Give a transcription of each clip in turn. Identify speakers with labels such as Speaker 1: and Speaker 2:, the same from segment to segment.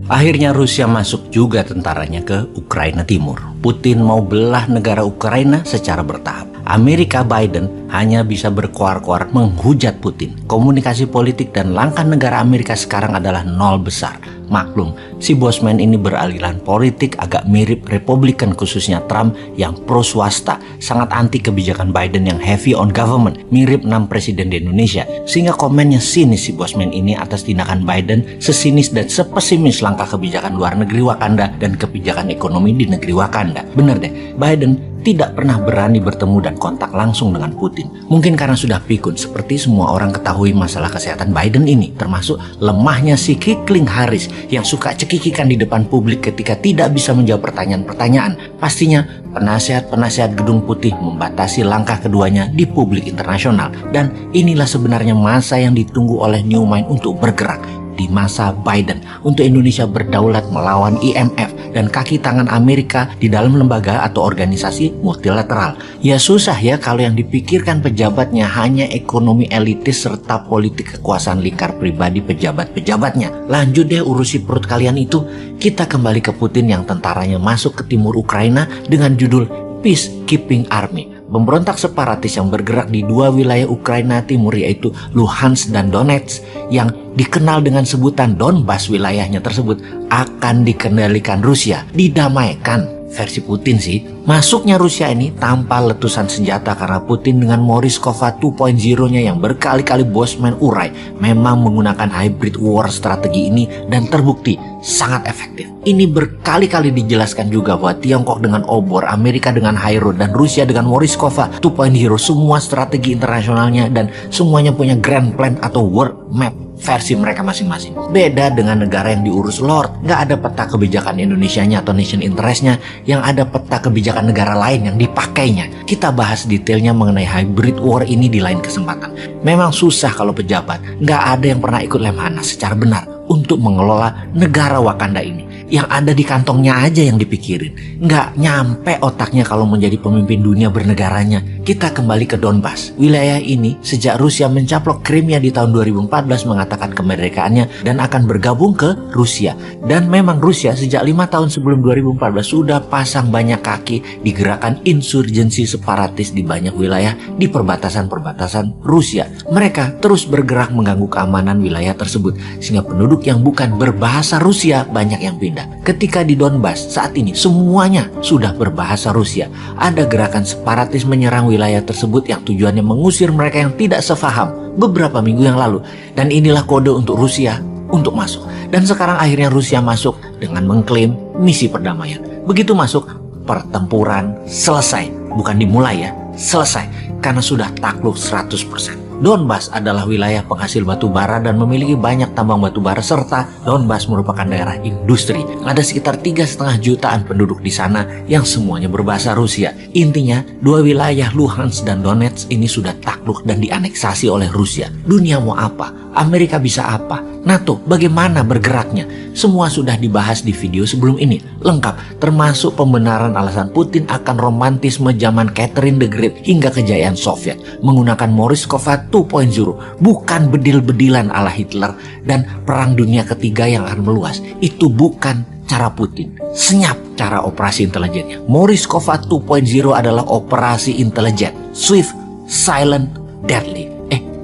Speaker 1: Akhirnya Rusia masuk juga tentaranya ke Ukraina Timur. Putin mau belah negara Ukraina secara bertahap. Amerika Biden hanya bisa berkoar-koar menghujat Putin. Komunikasi politik dan langkah negara Amerika sekarang adalah nol besar. Maklum, si bosman ini beraliran politik agak mirip Republikan, khususnya Trump yang pro swasta, sangat anti kebijakan Biden yang heavy on government, mirip 6 presiden di Indonesia. Sehingga komennya sinis si bosman ini atas tindakan Biden, sesinis dan sepesimis langkah kebijakan luar negeri Wakanda dan kebijakan ekonomi di negeri Wakanda. Bener deh, Biden tidak pernah berani bertemu dan kontak langsung dengan Putin. Mungkin karena sudah pikun, seperti semua orang ketahui masalah kesehatan Biden ini, termasuk lemahnya si Kikling Harris yang suka cekikikan di depan publik ketika tidak bisa menjawab pertanyaan-pertanyaan. Pastinya penasihat-penasihat Gedung Putih membatasi langkah keduanya di publik internasional. Dan inilah sebenarnya masa yang ditunggu oleh New Mind untuk bergerak. Di masa Biden untuk Indonesia berdaulat melawan IMF dan kaki tangan Amerika di dalam lembaga atau organisasi multilateral. Ya susah ya kalau yang dipikirkan pejabatnya hanya ekonomi elitis serta politik kekuasaan lingkar pribadi pejabat-pejabatnya. Lanjut deh urusi perut kalian itu. Kita kembali ke Putin yang tentaranya masuk ke timur Ukraina dengan judul Peacekeeping Army. Pemberontak separatis yang bergerak di dua wilayah Ukraina Timur yaitu Luhansk dan Donetsk yang dikenal dengan sebutan Donbas, wilayahnya tersebut akan dikendalikan Rusia, didamaikan versi Putin sih. Masuknya Rusia ini tanpa letusan senjata karena Putin dengan Morishkova 2.0-nya yang berkali-kali bosman urai memang menggunakan hybrid war strategi ini dan terbukti sangat efektif. Ini berkali-kali dijelaskan juga bahwa Tiongkok dengan obor, Amerika dengan Hairo, dan Rusia dengan Morishkova 2.0 semua strategi internasionalnya dan semuanya punya grand plan atau world map versi mereka masing-masing. Beda dengan negara yang diurus Lord, nggak ada peta kebijakan Indonesianya atau nation interestnya, yang ada peta kebijakan negara lain yang dipakainya. Kita bahas detailnya mengenai hybrid war ini di lain kesempatan. Memang susah kalau pejabat, nggak ada yang pernah ikut lemhanas secara benar untuk mengelola negara Wakanda ini. Yang ada di kantongnya aja yang dipikirin, nggak nyampe otaknya kalau menjadi pemimpin dunia bernegaranya. Kita kembali ke Donbas. Wilayah ini sejak Rusia mencaplok Crimea di tahun 2014 mengatakan kemerdekaannya dan akan bergabung ke Rusia. Dan memang Rusia sejak 5 tahun sebelum 2014 sudah pasang banyak kaki di gerakan insurgensi separatis di banyak wilayah di perbatasan-perbatasan Rusia. Mereka terus bergerak mengganggu keamanan wilayah tersebut sehingga penduduk yang bukan berbahasa Rusia banyak yang pindah. Ketika di Donbas saat ini semuanya sudah berbahasa Rusia. Ada gerakan separatis menyerang wilayah tersebut yang tujuannya mengusir mereka yang tidak sefaham beberapa minggu yang lalu. Dan inilah kode untuk Rusia untuk masuk. Dan sekarang akhirnya Rusia masuk dengan mengklaim misi perdamaian. Begitu masuk, pertempuran selesai. Bukan dimulai ya, selesai. Karena sudah takluk 100%. Donbas adalah wilayah penghasil batu bara dan memiliki banyak tambang batu bara serta Donbas merupakan daerah industri. Ada sekitar 3,5 jutaan penduduk di sana yang semuanya berbahasa Rusia. Intinya, dua wilayah Luhansk dan Donetsk ini sudah takluk dan dianeksasi oleh Rusia. Dunia mau apa? Amerika bisa apa? NATO bagaimana bergeraknya? Semua sudah dibahas di video sebelum ini. Lengkap, termasuk pembenaran alasan Putin akan romantisme zaman Catherine the Great hingga kejayaan Soviet menggunakan Morishkova 2.0, bukan bedil-bedilan ala Hitler dan Perang Dunia Ketiga yang akan meluas. Itu bukan cara Putin. Senyap cara operasi intelijennya. Morishkova 2.0 adalah operasi intelijen, swift, silent, deadly.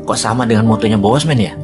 Speaker 1: Kok sama dengan motonya Bosman ya?